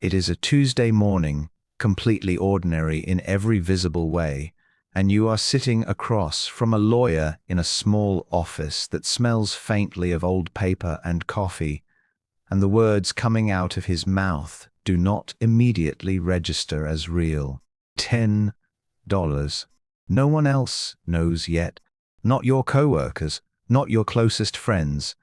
It is a Tuesday morning, completely ordinary in every visible way, and you are sitting across from a lawyer in a small office that smells faintly of old paper and coffee, and the words coming out of his mouth do not immediately register as real. $10. No one else knows yet. Not your coworkers, not your closest friends,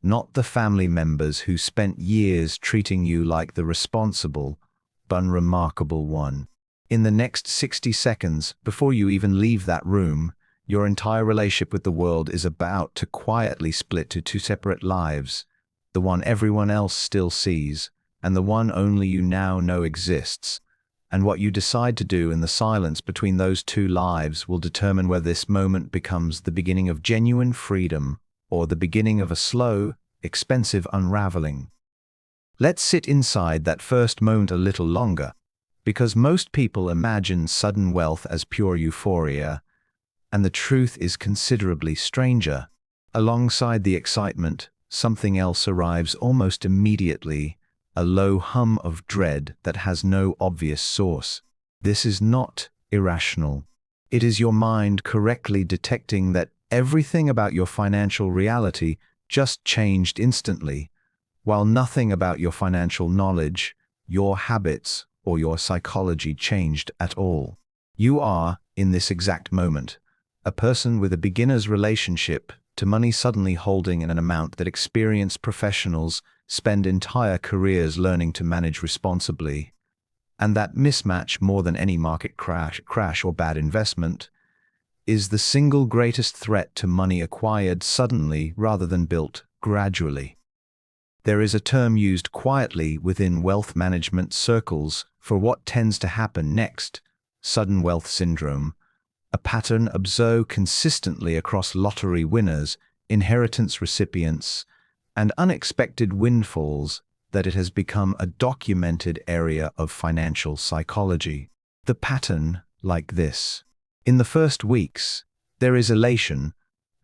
not the family members who spent years treating you like the responsible but unremarkable one. In the next 60 seconds, before you even leave that room, your entire relationship with the world is about to quietly split to two separate lives, the one everyone else still sees, and the one only you now know exists. And what you decide to do in the silence between those two lives will determine whether this moment becomes the beginning of genuine freedom or the beginning of a slow, expensive unraveling. Let's sit inside that first moment a little longer, because most people imagine sudden wealth as pure euphoria, and the truth is considerably stranger. Alongside the excitement, something else arrives almost immediately, a low hum of dread that has no obvious source. This is not irrational. It is your mind correctly detecting that everything about your financial reality just changed instantly, while nothing about your financial knowledge, your habits, or your psychology changed at all. You are, in this exact moment, a person with a beginner's relationship to money suddenly holding an amount that experienced professionals spend entire careers learning to manage responsibly. And that mismatch, more than any market crash or bad investment, is the single greatest threat to money acquired suddenly rather than built gradually. There is a term used quietly within wealth management circles for what tends to happen next: sudden wealth syndrome, a pattern observed consistently across lottery winners, inheritance recipients, and unexpected windfalls that it has become a documented area of financial psychology. The pattern, like this. In the first weeks, there is elation,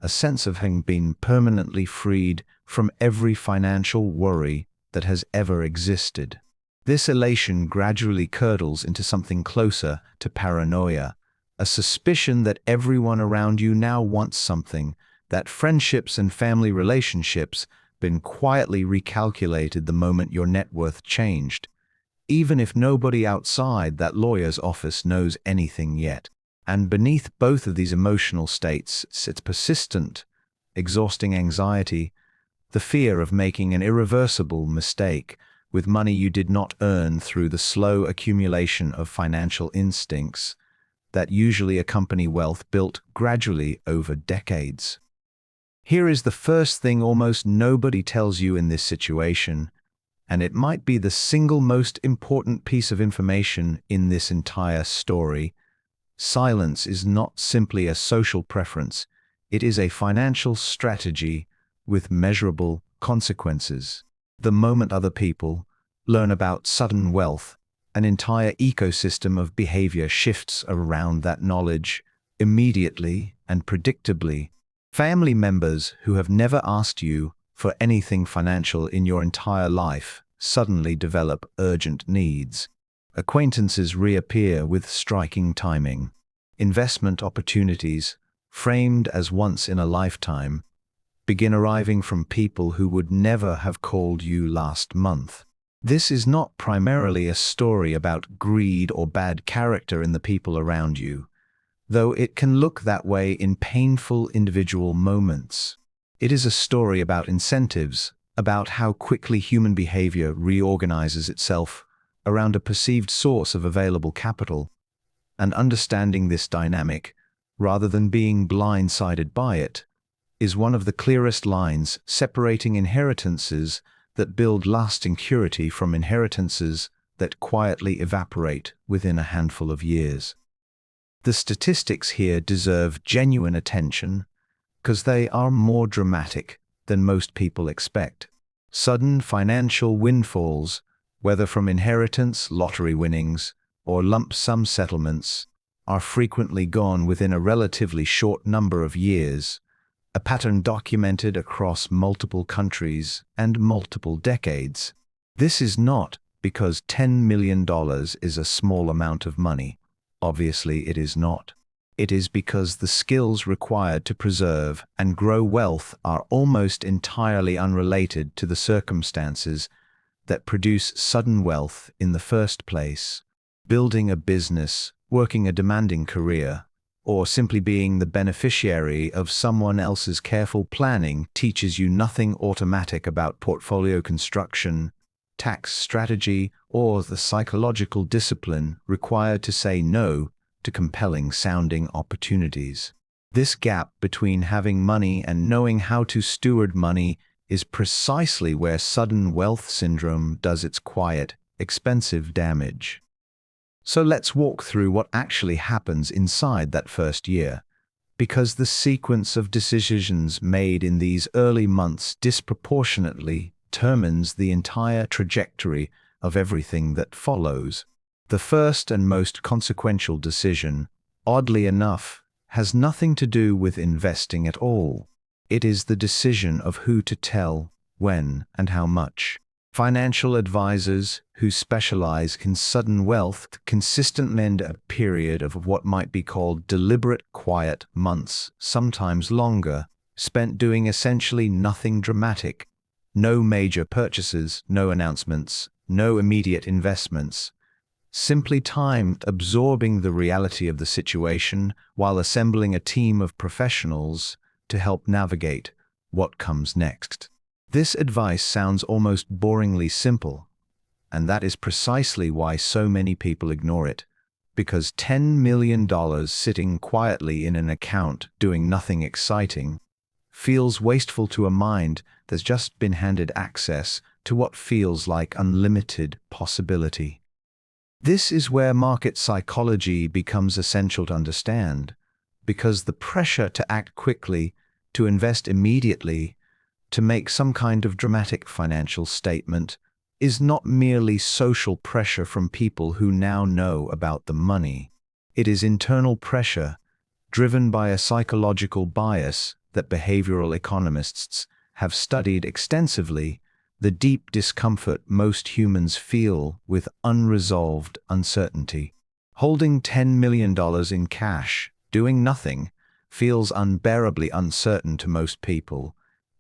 a sense of having been permanently freed from every financial worry that has ever existed. This elation gradually curdles into something closer to paranoia, a suspicion that everyone around you now wants something, that friendships and family relationships been quietly recalculated the moment your net worth changed, even if nobody outside that lawyer's office knows anything yet. And beneath both of these emotional states sits persistent, exhausting anxiety, the fear of making an irreversible mistake with money you did not earn through the slow accumulation of financial instincts that usually accompany wealth built gradually over decades. Here is the first thing almost nobody tells you in this situation, and it might be the single most important piece of information in this entire story. Silence is not simply a social preference, it is a financial strategy with measurable consequences. The moment other people learn about sudden wealth, an entire ecosystem of behavior shifts around that knowledge, immediately and predictably. Family members who have never asked you for anything financial in your entire life suddenly develop urgent needs. Acquaintances reappear with striking timing. Investment opportunities, framed as once in a lifetime, begin arriving from people who would never have called you last month. This is not primarily a story about greed or bad character in the people around you, though it can look that way in painful individual moments. It is a story about incentives, about how quickly human behavior reorganizes itself around a perceived source of available capital, and understanding this dynamic, rather than being blindsided by it, is one of the clearest lines separating inheritances that build lasting security from inheritances that quietly evaporate within a handful of years. The statistics here deserve genuine attention because they are more dramatic than most people expect. Sudden financial windfalls, whether from inheritance, lottery winnings, or lump sum settlements, are frequently gone within a relatively short number of years, a pattern documented across multiple countries and multiple decades. This is not because $10 million is a small amount of money. Obviously, it is not. It is because the skills required to preserve and grow wealth are almost entirely unrelated to the circumstances that produce sudden wealth in the first place. Building a business, working a demanding career, or simply being the beneficiary of someone else's careful planning teaches you nothing automatic about portfolio construction, tax strategy, or the psychological discipline required to say no to compelling-sounding opportunities. This gap between having money and knowing how to steward money is precisely where sudden wealth syndrome does its quiet, expensive damage. So let's walk through what actually happens inside that first year, because the sequence of decisions made in these early months disproportionately determines the entire trajectory of everything that follows. The first and most consequential decision, oddly enough, has nothing to do with investing at all. It is the decision of who to tell, when, and how much. Financial advisors who specialize in sudden wealth consistently end a period of what might be called deliberate quiet months, sometimes longer, spent doing essentially nothing dramatic. No major purchases, no announcements, no immediate investments. Simply time absorbing the reality of the situation while assembling a team of professionals to help navigate what comes next. This advice sounds almost boringly simple, and that is precisely why so many people ignore it, because $10 million sitting quietly in an account doing nothing exciting feels wasteful to a mind that's just been handed access to what feels like unlimited possibility. This is where market psychology becomes essential to understand, because the pressure to act quickly, to invest immediately, to make some kind of dramatic financial statement is not merely social pressure from people who now know about the money. It is internal pressure, driven by a psychological bias that behavioral economists have studied extensively, the deep discomfort most humans feel with unresolved uncertainty. Holding $10 million in cash, doing nothing, feels unbearably uncertain to most people,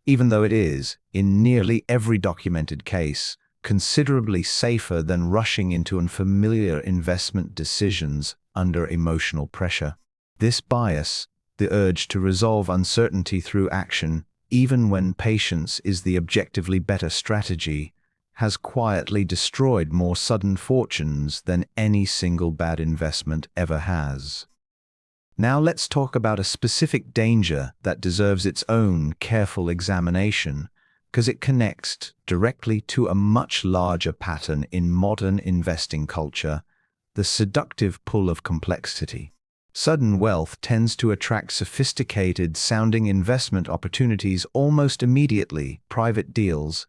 even though it is, in nearly every documented case, considerably safer than rushing into unfamiliar investment decisions under emotional pressure. This bias, the urge to resolve uncertainty through action, even when patience is the objectively better strategy, has quietly destroyed more sudden fortunes than any single bad investment ever has. Now let's talk about a specific danger that deserves its own careful examination, because it connects directly to a much larger pattern in modern investing culture, the seductive pull of complexity. Sudden wealth tends to attract sophisticated-sounding investment opportunities almost immediately, private deals,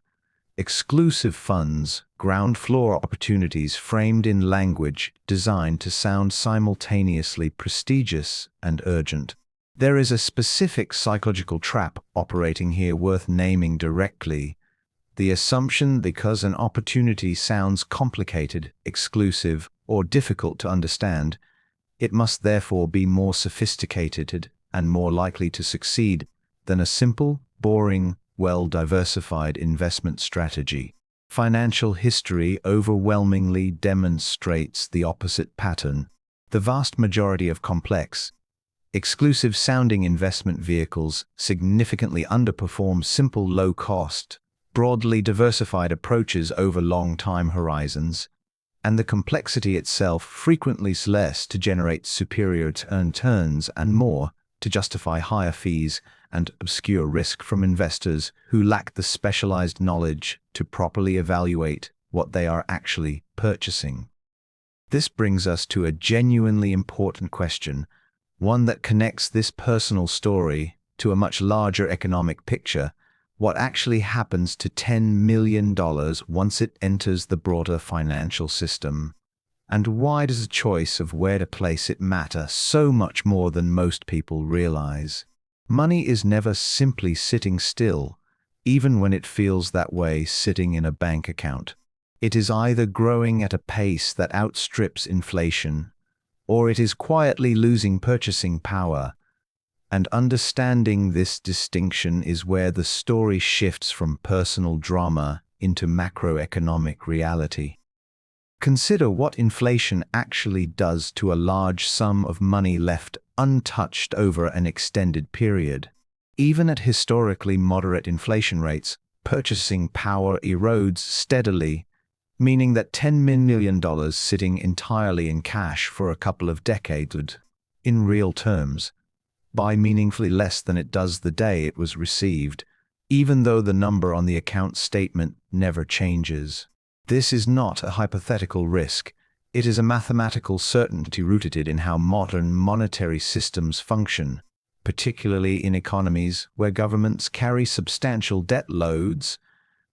exclusive funds, ground floor opportunities framed in language designed to sound simultaneously prestigious and urgent. There is a specific psychological trap operating here worth naming directly: the assumption because an opportunity sounds complicated, exclusive, or difficult to understand, it must therefore be more sophisticated and more likely to succeed than a simple, boring, well-diversified investment strategy. Financial history overwhelmingly demonstrates the opposite pattern. The vast majority of complex, exclusive-sounding investment vehicles significantly underperform simple low-cost, broadly diversified approaches over long time horizons, and the complexity itself frequently is less to generate superior returns and more to justify higher fees and obscure risk from investors who lack the specialized knowledge to properly evaluate what they are actually purchasing. This brings us to a genuinely important question, one that connects this personal story to a much larger economic picture. What actually happens to $10 million once it enters the broader financial system? And why does the choice of where to place it matter so much more than most people realize? Money is never simply sitting still, even when it feels that way sitting in a bank account. It is either growing at a pace that outstrips inflation, or it is quietly losing purchasing power. And understanding this distinction is where the story shifts from personal drama into macroeconomic reality. Consider what inflation actually does to a large sum of money left untouched over an extended period. Even at historically moderate inflation rates, purchasing power erodes steadily, meaning that $10 million sitting entirely in cash for a couple of decades would, in real terms, buy meaningfully less than it does the day it was received, even though the number on the account statement never changes. This is not a hypothetical risk. It is a mathematical certainty rooted in how modern monetary systems function, particularly in economies where governments carry substantial debt loads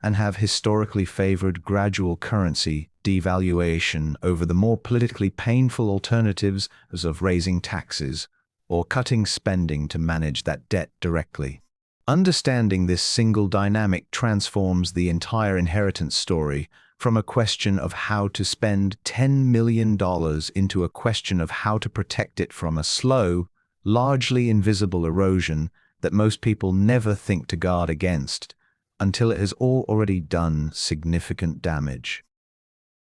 and have historically favored gradual currency devaluation over the more politically painful alternatives of raising taxes or cutting spending to manage that debt directly. Understanding this single dynamic transforms the entire inheritance story from a question of how to spend $10 million into a question of how to protect it from a slow, largely invisible erosion that most people never think to guard against until it has already done significant damage.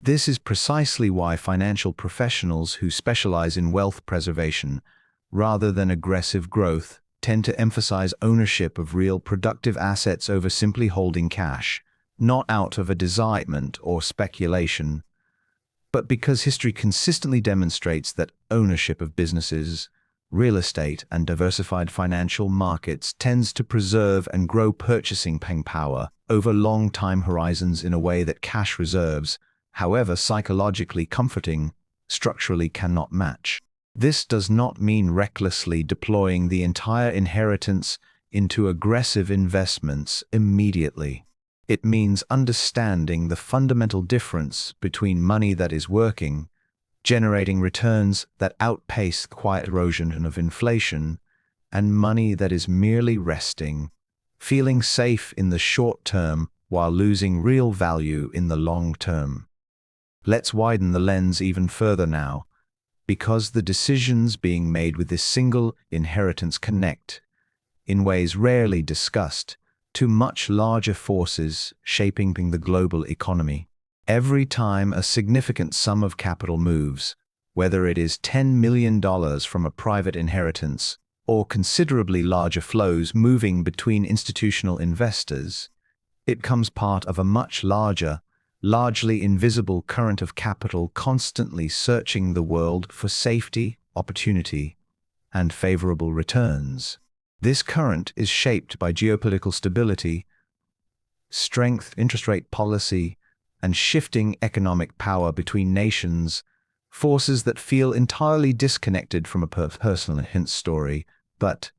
This is precisely why financial professionals who specialize in wealth preservation, rather than aggressive growth, tend to emphasize ownership of real productive assets over simply holding cash, not out of a desire or speculation, but because history consistently demonstrates that ownership of businesses, real estate, and diversified financial markets tends to preserve and grow purchasing power over long time horizons in a way that cash reserves, however psychologically comforting, structurally cannot match. This does not mean recklessly deploying the entire inheritance into aggressive investments immediately. It means understanding the fundamental difference between money that is working, generating returns that outpace the quiet erosion of inflation, and money that is merely resting, feeling safe in the short term while losing real value in the long term. Let's widen the lens even further now, because the decisions being made with this single inheritance connect, in ways rarely discussed, to much larger forces shaping the global economy. Every time a significant sum of capital moves, whether it is $10 million from a private inheritance or considerably larger flows moving between institutional investors, it becomes part of a much larger, largely invisible current of capital constantly searching the world for safety, opportunity, and favorable returns. This current is shaped by geopolitical stability, strength, interest rate policy, and shifting economic power between nations, forces that feel entirely disconnected from a personal story, but,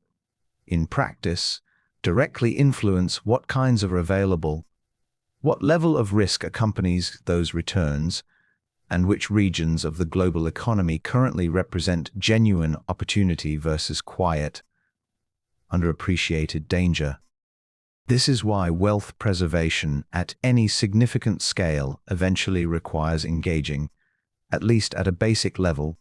in practice, directly influence what kinds are available, what level of risk accompanies those returns, and which regions of the global economy currently represent genuine opportunity versus quiet, underappreciated danger. This is why wealth preservation at any significant scale eventually requires engaging, at least at a basic level,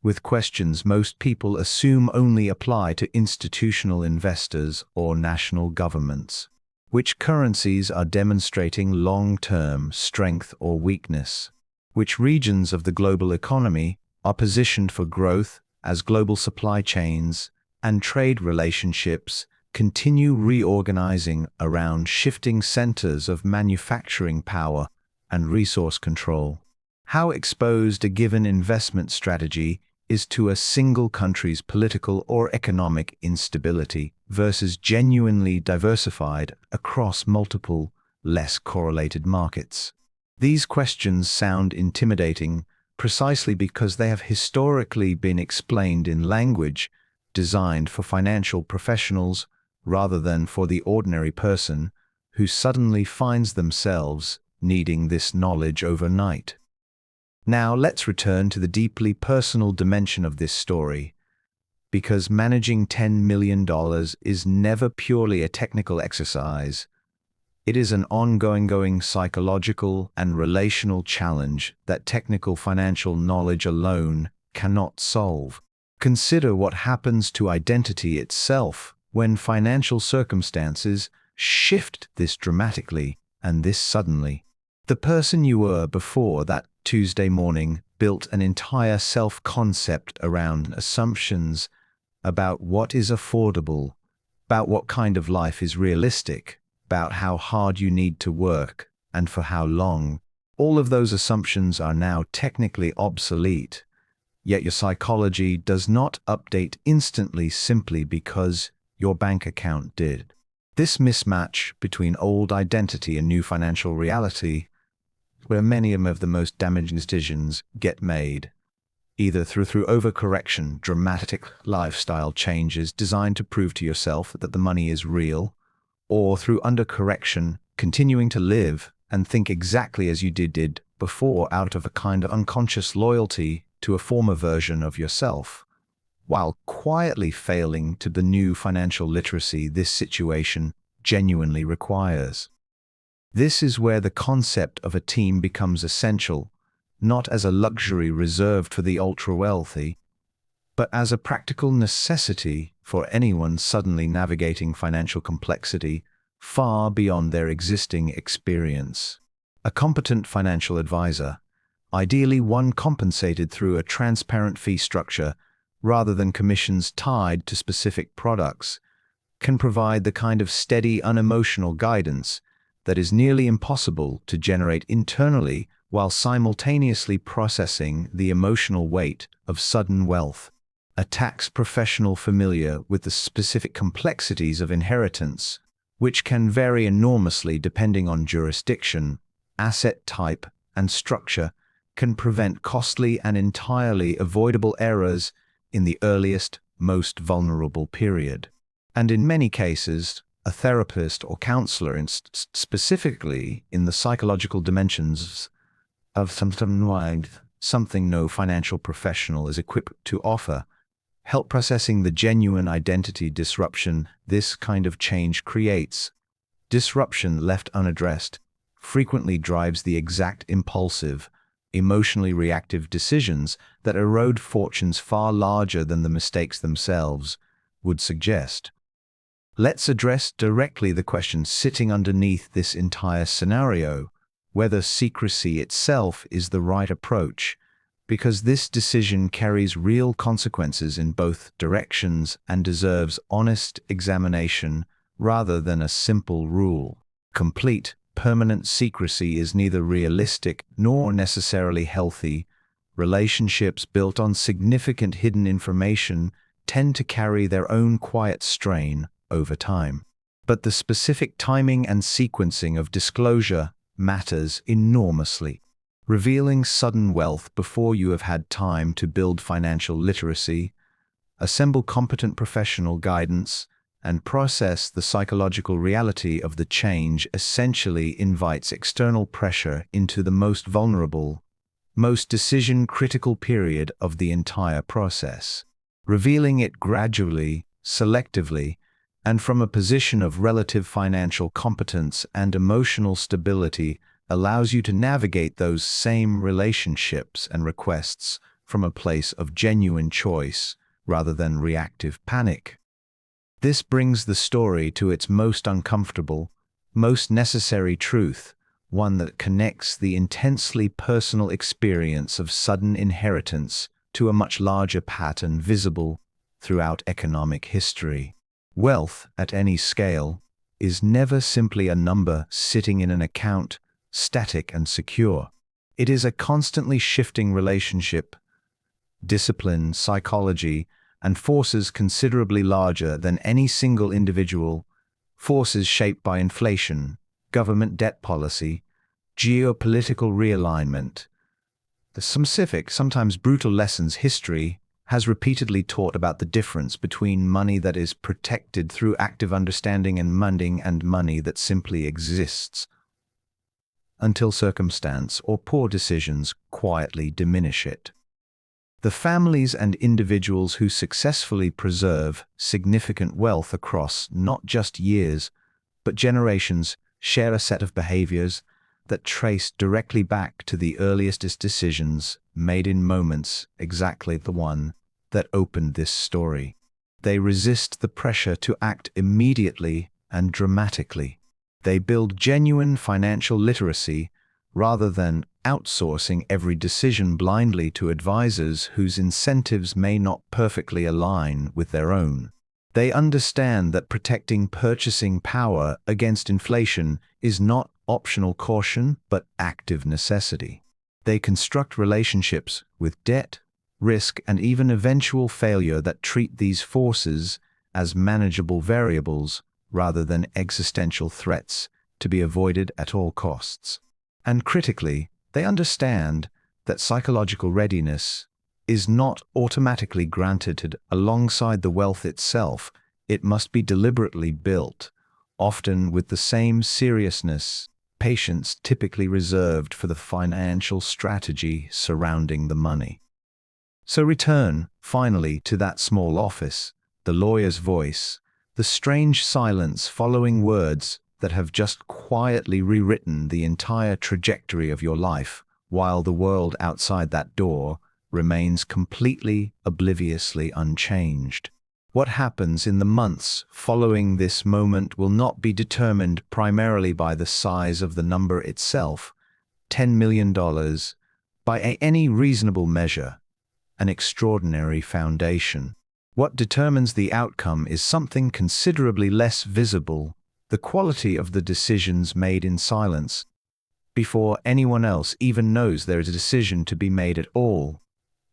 with questions most people assume only apply to institutional investors or national governments. Which currencies are demonstrating long-term strength or weakness? Which regions of the global economy are positioned for growth as global supply chains and trade relationships continue reorganizing around shifting centers of manufacturing power and resource control? How exposed a given investment strategy is to a single country's political or economic instability versus genuinely diversified across multiple, less correlated markets? These questions sound intimidating precisely because they have historically been explained in language designed for financial professionals rather than for the ordinary person who suddenly finds themselves needing this knowledge overnight. Now let's return to the deeply personal dimension of this story, because managing $10 million is never purely a technical exercise, It is an ongoing psychological and relational challenge that technical financial knowledge alone cannot solve. Consider what happens to identity itself when financial circumstances shift this dramatically and this suddenly. The person you were before that Tuesday morning built an entire self-concept around assumptions about what is affordable, about what kind of life is realistic, about how hard you need to work and for how long. All of those assumptions are now technically obsolete, yet your psychology does not update instantly simply because your bank account did. This mismatch between old identity and new financial reality, where many of the most damaging decisions get made, either through overcorrection, dramatic lifestyle changes designed to prove to yourself that the money is real, or through undercorrection, continuing to live and think exactly as you did before out of a kind of unconscious loyalty to a former version of yourself, while quietly failing to the new financial literacy this situation genuinely requires. This is where the concept of a team becomes essential, not as a luxury reserved for the ultra-wealthy, but as a practical necessity for anyone suddenly navigating financial complexity far beyond their existing experience. A competent financial advisor, ideally one compensated through a transparent fee structure rather than commissions tied to specific products, can provide the kind of steady, unemotional guidance that is nearly impossible to generate internally while simultaneously processing the emotional weight of sudden wealth. A tax professional familiar with the specific complexities of inheritance, which can vary enormously depending on jurisdiction, asset type, and structure, can prevent costly and entirely avoidable errors in the earliest, most vulnerable period. And in many cases, a therapist or counselor, specifically in the psychological dimensions of something no financial professional is equipped to offer, help processing the genuine identity disruption this kind of change creates. Disruption left unaddressed frequently drives the exact impulsive, emotionally reactive decisions that erode fortunes far larger than the mistakes themselves would suggest. Let's address directly the question sitting underneath this entire scenario, whether secrecy itself is the right approach, because this decision carries real consequences in both directions and deserves honest examination rather than a simple rule. Complete, permanent secrecy is neither realistic nor necessarily healthy. Relationships built on significant hidden information tend to carry their own quiet strain over time. But the specific timing and sequencing of disclosure matters enormously. Revealing sudden wealth before you have had time to build financial literacy, assemble competent professional guidance, and process the psychological reality of the change essentially invites external pressure into the most vulnerable, most decision-critical period of the entire process. Revealing it gradually, selectively, and from a position of relative financial competence and emotional stability allows you to navigate those same relationships and requests from a place of genuine choice rather than reactive panic. This brings the story to its most uncomfortable, most necessary truth, one that connects the intensely personal experience of sudden inheritance to a much larger pattern visible throughout economic history. Wealth, at any scale, is never simply a number sitting in an account, static and secure. It is a constantly shifting relationship, discipline, psychology, and forces considerably larger than any single individual, forces shaped by inflation, government debt policy, geopolitical realignment. The specific, sometimes brutal lessons history has repeatedly taught about the difference between money that is protected through active understanding and money that simply exists until circumstance or poor decisions quietly diminish it. The families and individuals who successfully preserve significant wealth across not just years, but generations share a set of behaviors that trace directly back to the earliest decisions made in moments exactly the one that opened this story. They resist the pressure to act immediately and dramatically. They build genuine financial literacy rather than outsourcing every decision blindly to advisors whose incentives may not perfectly align with their own. They understand that protecting purchasing power against inflation is not optional caution, but active necessity. They construct relationships with debt, risk, and even eventual failure that treat these forces as manageable variables rather than existential threats to be avoided at all costs. And critically, they understand that psychological readiness is not automatically granted alongside the wealth itself. It must be deliberately built, often with the same seriousness, patience typically reserved for the financial strategy surrounding the money. So return, finally, to that small office, the lawyer's voice, the strange silence following words that have just quietly rewritten the entire trajectory of your life, while the world outside that door remains completely, obliviously unchanged. What happens in the months following this moment will not be determined primarily by the size of the number itself, $10 million, by any reasonable measure, an extraordinary foundation. What determines the outcome is something considerably less visible: the quality of the decisions made in silence, before anyone else even knows there is a decision to be made at all.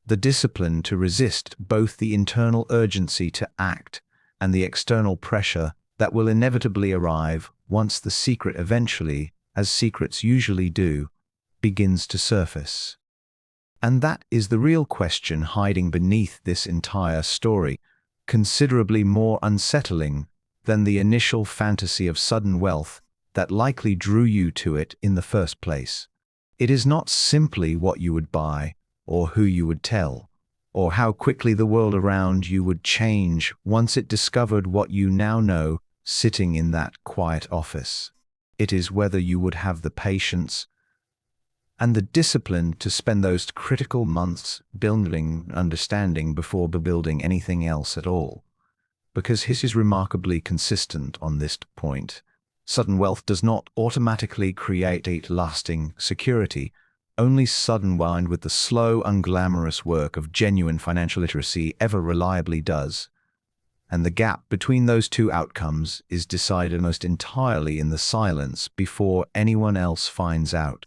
The discipline to resist both the internal urgency to act and the external pressure that will inevitably arrive once the secret eventually, as secrets usually do, begins to surface. And that is the real question hiding beneath this entire story, considerably more unsettling than the initial fantasy of sudden wealth that likely drew you to it in the first place. It is not simply what you would buy, or who you would tell, or how quickly the world around you would change once it discovered what you now know sitting in that quiet office. It is whether you would have the patience and the discipline to spend those critical months building understanding before building anything else at all. Because his is remarkably consistent on this point. Sudden wealth does not automatically create lasting security. Only sudden wind with the slow, unglamorous work of genuine financial literacy ever reliably does. And the gap between those two outcomes is decided almost entirely in the silence before anyone else finds out.